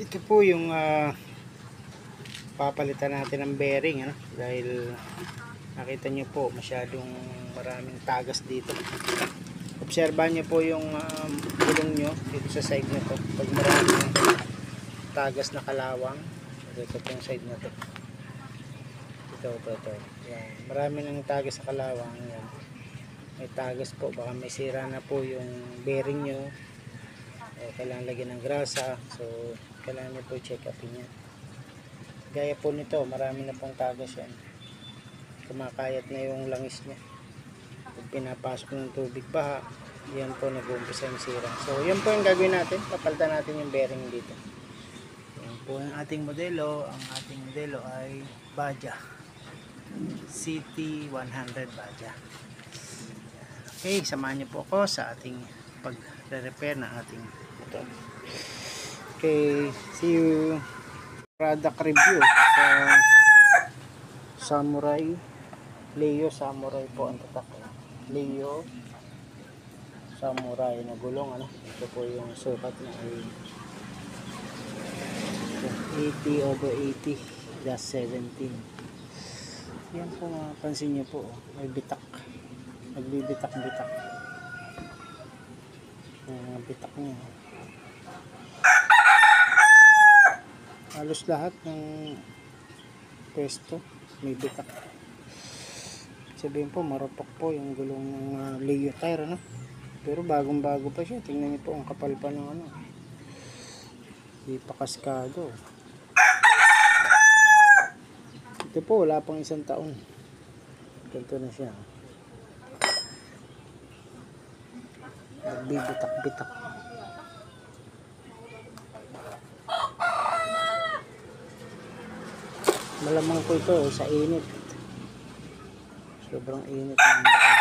Ito po yung papalitan natin ng bearing, ano? Dahil nakita nyo po masyadong maraming tagas dito. Obserbahan nyo po yung gulong nyo dito sa side na to. Pag maraming tagas na kalawang, ito po yung side na to. Ito. Yan. Marami ng tagas sa kalawang. Yan. May tagas po, baka may sira na po yung bearing nyo. O kailangan lagyan ng grasa, so kailangan nyo po check upin yan. Gaya po nito, marami na pong tagas yan, kumakayat na yung langis nya. Pag pinapasok ng tubig baha, yan po nag-uumpisa yung sira. So yan po yung gagawin natin, papalitan natin yung bearing dito. Yan po yung ating modelo. Ang ating modelo ay Baja CT100 Baja. Okay, samahan nyo po ako sa ating pag-repair ng ating motor. Okay, see you. Product review sa Samurai. Leo Samurai po ang tatak. Leo Samurai na gulong, ano? Ito po yung sukat na ay 80/80/17. Yan po, mapansin nyo po, may bitak. Nagbibitak-bitak. Bitak niya. Halos lahat ng pwesto may bitak. Sabihin po marupok po yung gulong ng Leo tire, ano? Pero bagong bago pa siya. Tingnan niyo po ang kapal pa ng ano. Di pa kaskado. Ito po wala pang 1 taon. Ganito na siya. Nagbibitak-bitak. Malamang po ito sa init. Sobrang init ng daan.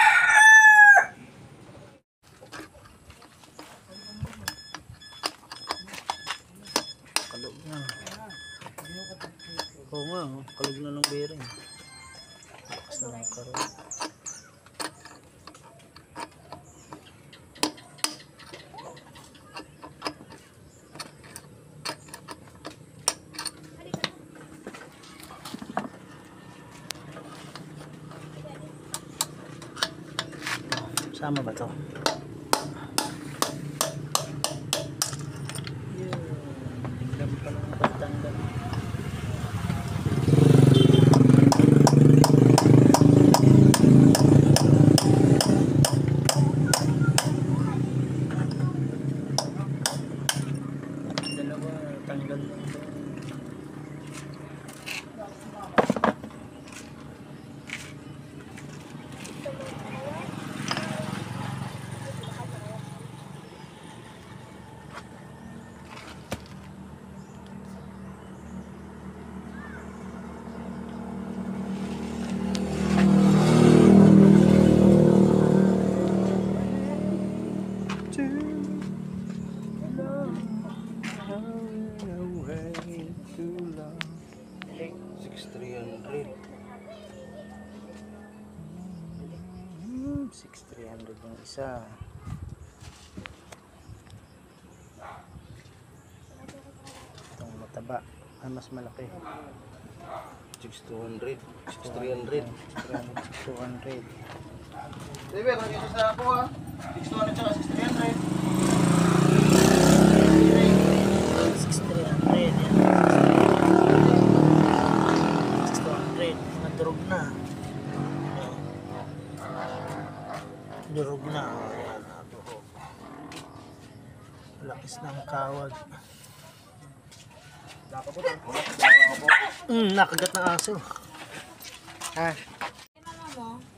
Kalog na. Oo nga, kalog na ng bearing. Lakas na ng karoon. Sama ba to? Tingnan pa ng pagtanggal. Dalawa, tanggal lang ito. $6,300 yung isa. Itong mataba ang mas malaki. 6,200, 6,300. 6,200. Diba, kung dito sa ako ha? 6,200 tsaka 6,300. 6,300 yan. 6,200 mga durog na. Durog na. Ayan, durog. Lakis ng kawad. Nakagat ng aso. Ha?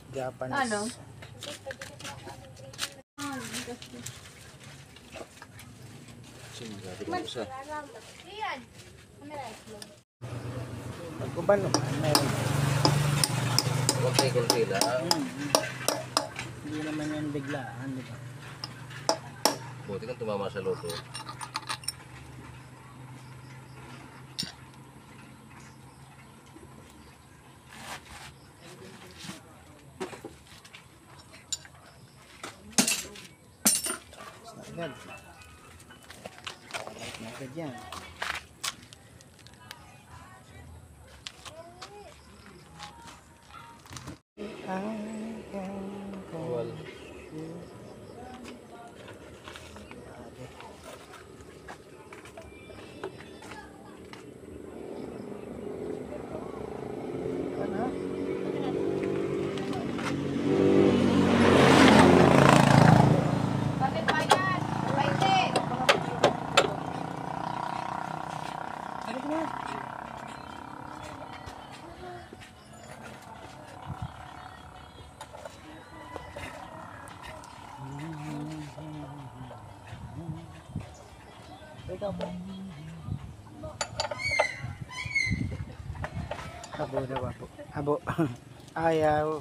Japanese. Ano? Sino natin ang isa? Pagkuban no? Meron. Huwag tayo kultila. Hindi naman yan biglaan, di ba? Buti kang tumama sa loto. Agad. Balik na agad yan. Abo daw po. Abo. Ayaw.